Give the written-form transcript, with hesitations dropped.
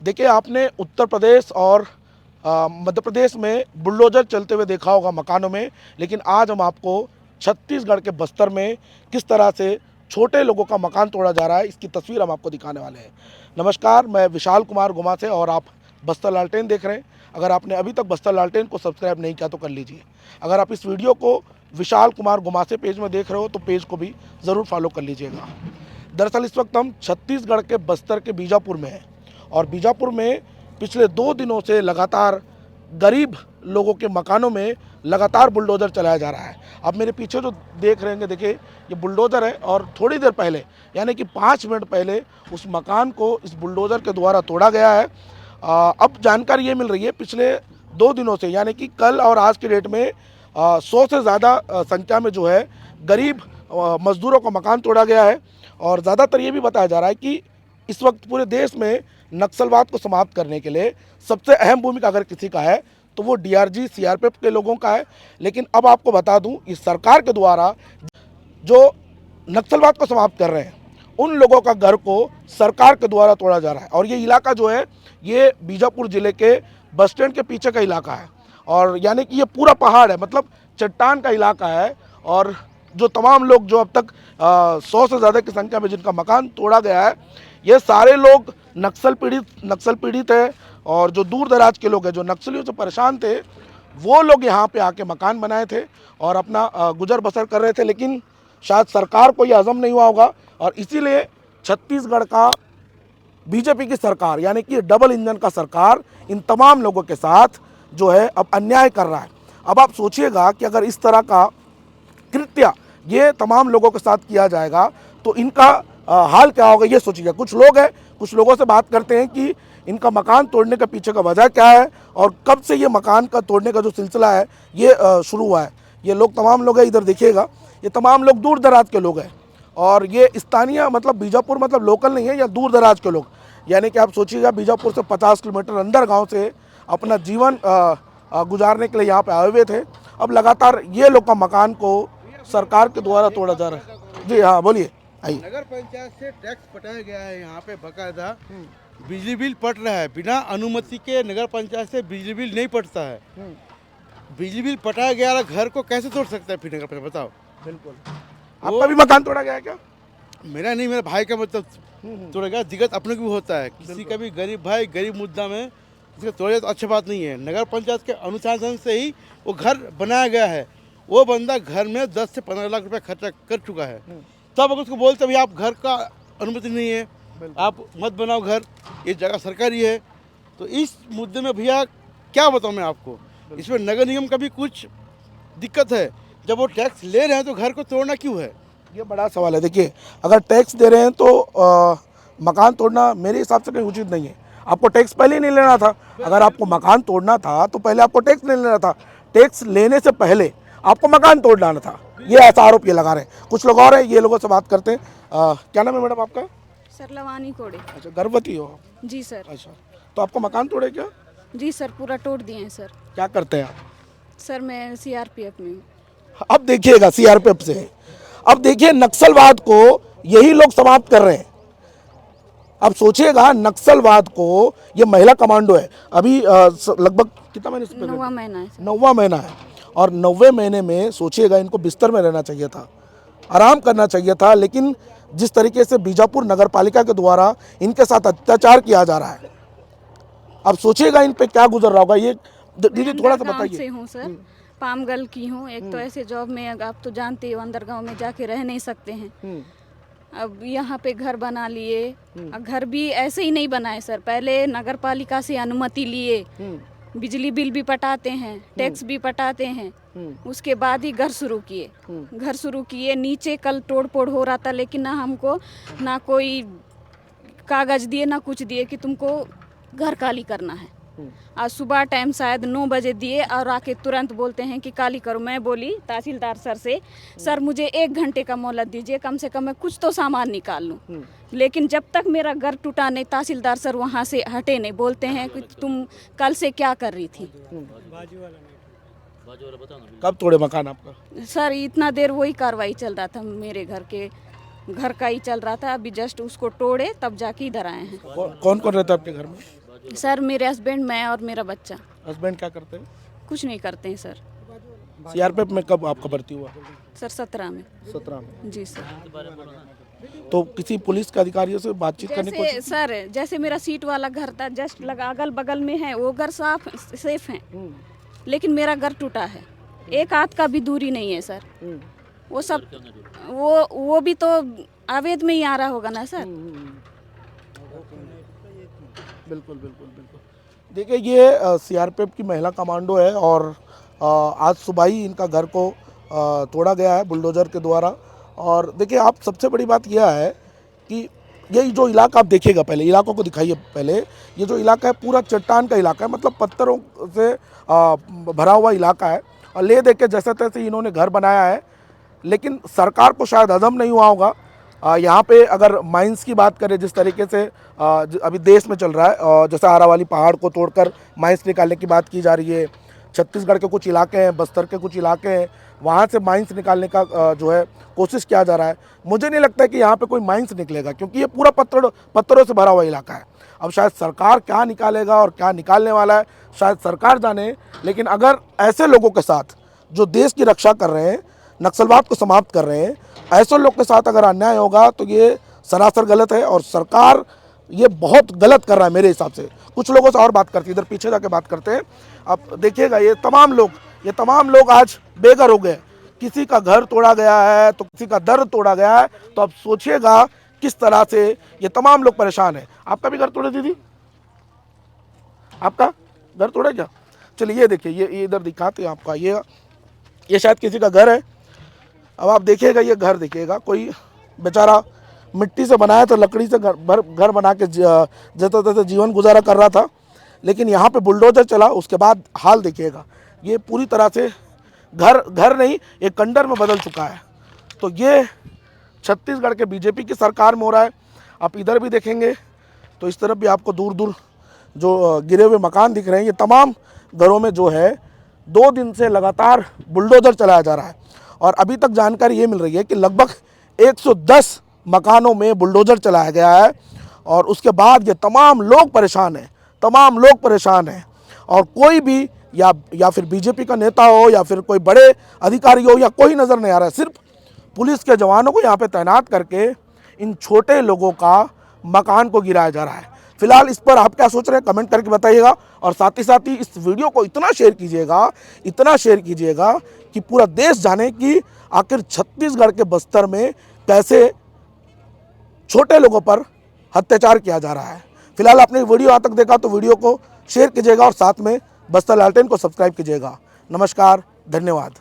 देखिए, आपने उत्तर प्रदेश और मध्य प्रदेश में बुलडोजर चलते हुए देखा होगा मकानों में, लेकिन आज हम आपको छत्तीसगढ़ के बस्तर में किस तरह से छोटे लोगों का मकान तोड़ा जा रहा है, इसकी तस्वीर हम आपको दिखाने वाले हैं। नमस्कार, मैं विशाल कुमार गुमा से और आप बस्तर लालटेन देख रहे हैं। अगर आपने अभी तक बस्तर लालटेन को सब्सक्राइब नहीं किया तो कर लीजिए। अगर आप इस वीडियो को विशाल कुमार गुमासे पेज में देख रहे हो तो पेज को भी ज़रूर फॉलो कर लीजिएगा। दरअसल इस वक्त हम छत्तीसगढ़ के बस्तर के बीजापुर में हैं और बीजापुर में पिछले 2 दिनों से लगातार गरीब लोगों के मकानों में लगातार बुलडोज़र चलाया जा रहा है। अब मेरे पीछे जो देख रहे हैं, देखिए ये बुलडोज़र है और थोड़ी देर पहले यानी कि 5 मिनट पहले उस मकान को इस बुलडोज़र के द्वारा तोड़ा गया है। अब जानकारी ये मिल रही है पिछले 2 दिनों से यानी कि कल और आज की डेट में 100 से ज़्यादा संख्या में जो है गरीब मजदूरों का मकान तोड़ा गया है। और ज़्यादातर ये भी बताया जा रहा है कि इस वक्त पूरे देश में नक्सलवाद को समाप्त करने के लिए सबसे अहम भूमिका अगर किसी का है तो वो डीआरजी सीआरपीएफ के लोगों का है। लेकिन अब आपको बता दूं, इस सरकार के द्वारा जो नक्सलवाद को समाप्त कर रहे हैं उन लोगों का घर को सरकार के द्वारा तोड़ा जा रहा है। और ये इलाका जो है ये बीजापुर ज़िले के बस स्टैंड के पीछे का इलाका है और यानी कि ये पूरा पहाड़ है, मतलब चट्टान का इलाका है। और जो तमाम लोग जो अब तक 100 से ज़्यादा की संख्या में जिनका मकान तोड़ा गया है, ये सारे लोग नक्सल पीड़ित है। और जो दूर दराज के लोग हैं, जो नक्सलियों से परेशान थे, वो लोग यहाँ पे आके मकान बनाए थे और अपना गुजर बसर कर रहे थे। लेकिन शायद सरकार को ये हजम नहीं हुआ होगा और इसीलिए छत्तीसगढ़ का बीजेपी की सरकार यानी कि डबल इंजन का सरकार इन तमाम लोगों के साथ जो है अब अन्याय कर रहा है। अब आप सोचिएगा कि अगर इस तरह का कृत्य ये तमाम लोगों के साथ किया जाएगा तो इनका हाल क्या होगा, ये सोचिएगा। कुछ लोगों से बात करते हैं कि इनका मकान तोड़ने के पीछे का वजह क्या है और कब से ये मकान का तोड़ने का जो सिलसिला है ये शुरू हुआ है। ये लोग तमाम लोग हैं, इधर देखिएगा, ये तमाम लोग दूर दराज के लोग हैं और ये स्थानीय मतलब बीजापुर मतलब लोकल नहीं है, या दूर दराज के लोग। यानी कि आप सोचिएगा बीजापुर से 50 किलोमीटर अंदर गाँव से अपना जीवन गुजारने के लिए यहाँ पर आए हुए थे। अब लगातार ये लोग का मकान को सरकार के द्वारा तोड़ा जा रहा है। जी हाँ, बोलिए। आइए। नगर पंचायत से टैक्स पटाया गया है, यहाँ पे बकायदा बिजली बिल पट रहा है। बिना अनुमति के नगर पंचायत से बिजली बिल नहीं पटता है। बिजली बिल पटाया गया, घर को कैसे तोड़ सकता है फिर नगर पंचायत, बताओ। बिल्कुल। आपका भी मकान तोड़ा गया है क्या? मेरा नहीं, मेरे भाई का मतलब तोड़ा गया। दिक्कत अपने को भी होता है, किसी का भी गरीब भाई गरीब मुद्दा में इसका तोड़ा तो अच्छी बात नहीं है। नगर पंचायत के अनुशासन से ही वो घर बनाया गया है। वो बंदा घर में 10 से 15 लाख रुपए खर्चा कर चुका है, तब अगर उसको बोलते भाई आप घर का अनुमति नहीं है, आप मत बनाओ घर, ये जगह सरकारी है, तो इस मुद्दे में भैया क्या बताऊँ मैं आपको। इसमें नगर निगम का भी कुछ दिक्कत है। जब वो टैक्स ले रहे हैं तो घर को तोड़ना क्यों है, ये बड़ा सवाल है। देखिए, अगर टैक्स दे रहे हैं तो मकान तोड़ना मेरे हिसाब से कहीं उचित नहीं है। आपको टैक्स पहले ही नहीं लेना था। अगर आपको मकान तोड़ना था तो पहले आपको टैक्स नहीं लेना था। टैक्स लेने से पहले आपको मकान तोड़ डालना था। ये ऐसा आरोप ये लगा रहे हैं। कुछ लोग और हैं, ये लोगों से बात करते हैं। क्या नाम है मैडम आपका? सर लवानी कोड़े। अच्छा, गर्भवती हो आप? जी सर। अच्छा, तो आपको मकान तोड़े क्या? जी सर, पूरा तोड़ दिए हैं सर। क्या करते हैं आप? सर मैं सीआरपीएफ में हूँ। अब देखिएगा, सीआरपीएफ से है। अब देखिए, नक्सलवाद को यही लोग समाप्त कर रहे हैं। अब सोचिएगा, नक्सलवाद को ये महिला कमांडो है। अभी लगभग कितना महीने से? 9वां महीना है सर। 9वां महीना है और 9वें महीने में सोचिएगा इनको बिस्तर में रहना चाहिए था, आराम करना चाहिए था। लेकिन जिस तरीके से बीजापुर नगर पालिका के द्वारा इनके साथ अत्याचार किया जा रहा है, अब सोचिएगा इन पे क्या गुजर रहा होगा। ये दीदी थोड़ा सा बताइए। से हूँ सर, पामगल की हूँ। एक तो ऐसे जॉब में आप तो जानते हो अंदर गांव में जाके रह नहीं सकते हैं। अब यहाँ पे घर बना लिए। घर भी ऐसे ही नहीं बनाए सर, पहले नगर पालिका से अनुमति लिए, बिजली बिल भी पटाते हैं, टैक्स भी पटाते हैं, उसके बाद ही घर शुरू किए। नीचे कल तोड़ फोड़ हो रहा था, लेकिन ना हमको ना कोई कागज दिए ना कुछ दिए कि तुमको घर खाली करना है। आज सुबह टाइम शायद 9 बजे दिए और आके तुरंत बोलते हैं कि खाली करो। मैं बोली तहसीलदार सर से, सर मुझे 1 घंटे का मोहलत दीजिए, कम से कम मैं कुछ तो सामान निकाल लूँ। लेकिन जब तक मेरा घर टूटा नहीं, तहसीलदार सर वहाँ से हटे नहीं। बोलते हैं कि तुम कल से क्या कर रही थी। कब तोड़े मकान आपका? सर इतना देर वही कार्रवाई चल रहा था, मेरे घर का ही चल रहा था। अभी जस्ट उसको तोड़े तब जाके इधर आए हैं। कौन कौन रहता है आपके घर में? सर मेरे हस्बैंड, मैं और मेरा बच्चा। हस्बैंड क्या करते हैं? कुछ नहीं करते हैं सर। सीआरपीएफ में कब आपका भर्ती हुआ? सर 17 में। 17 में। जी सर। तो किसी पुलिस के अधिकारियों से बातचीत करने की जैसे सर, जैसे मेरा सीट वाला घर था, जस्ट लगा अगल बगल में है, वो घर साफ सेफ है, लेकिन मेरा घर टूटा है, एक हाथ का भी दूरी नहीं है सर। वो सब वो भी तो अवैध में ही आ रहा होगा ना सर। बिल्कुल बिल्कुल बिल्कुल। देखिए ये सीआरपीएफ की महिला कमांडो है और आज सुबह ही इनका घर को तोड़ा गया है बुलडोजर के द्वारा। और देखिए आप, सबसे बड़ी बात यह है कि यही जो इलाका आप देखिएगा, पहले इलाकों को दिखाइए। पहले ये जो इलाका है पूरा चट्टान का इलाका है, मतलब पत्थरों से भरा हुआ इलाका है और ले दे के जैसे तैसे इन्होंने घर बनाया है। लेकिन सरकार को शायद हजम नहीं हुआ होगा। यहाँ पे अगर माइंस की बात करें, जिस तरीके से अभी देश में चल रहा है, जैसे आरावली पहाड़ को तोड़कर माइंस निकालने की बात की जा रही है। छत्तीसगढ़ के कुछ इलाके हैं, बस्तर के कुछ इलाके हैं, वहाँ से माइंस निकालने का जो है कोशिश किया जा रहा है। मुझे नहीं लगता है कि यहाँ पे कोई माइंस निकलेगा, क्योंकि ये पूरा पत्थरों से भरा हुआ इलाका है। अब शायद सरकार क्या निकालेगा और क्या निकालने वाला है शायद सरकार जाने, लेकिन अगर ऐसे लोगों के साथ जो देश की रक्षा कर रहे हैं, नक्सलवाद को समाप्त कर रहे हैं, ऐसे लोग के साथ अगर अन्याय होगा तो ये सरासर गलत है और सरकार ये बहुत गलत कर रहा है मेरे हिसाब से। कुछ लोगों से और बात करते हैं, इधर पीछे जाके बात करते हैं। अब देखिएगा ये तमाम लोग आज बेघर हो गए। किसी का घर तोड़ा गया है तो किसी का दर तोड़ा गया है, तो अब सोचिएगा किस तरह से ये तमाम लोग परेशान हैं। आपका भी घर तोड़े दीदी? आपका घर तोड़ा क्या? चलिए ये देखिए, ये इधर दिखाते हैं आपका। ये शायद किसी का घर है। अब आप देखिएगा ये घर, देखिएगा कोई बेचारा मिट्टी से बनाया था, लकड़ी से घर बना के जैसे तैसे जीवन गुजारा कर रहा था, लेकिन यहाँ पे बुलडोजर चला, उसके बाद हाल देखिएगा। ये पूरी तरह से घर नहीं, एक खंडर में बदल चुका है। तो ये छत्तीसगढ़ के बीजेपी की सरकार में हो रहा है। आप इधर भी देखेंगे तो इस तरफ भी आपको दूर दूर जो गिरे हुए मकान दिख रहे हैं। ये तमाम घरों में जो है 2 दिन से लगातार बुलडोजर चलाया जा रहा है और अभी तक जानकारी ये मिल रही है कि लगभग 110 मकानों में बुलडोजर चलाया गया है। और उसके बाद ये तमाम लोग परेशान हैं और कोई भी या फिर बीजेपी का नेता हो या फिर कोई बड़े अधिकारी हो या कोई नज़र नहीं आ रहा है। सिर्फ पुलिस के जवानों को यहाँ पे तैनात करके इन छोटे लोगों का मकान को गिराया जा रहा है। फिलहाल इस पर आप क्या सोच रहे हैं कमेंट करके बताइएगा और साथ ही इस वीडियो को इतना शेयर कीजिएगा कि पूरा देश जाने कि आखिर छत्तीसगढ़ के बस्तर में कैसे छोटे लोगों पर अत्याचार किया जा रहा है। फिलहाल आपने वीडियो यहाँ तक देखा तो वीडियो को शेयर कीजिएगा और साथ में बस्तर लालटेन को सब्सक्राइब कीजिएगा। नमस्कार, धन्यवाद।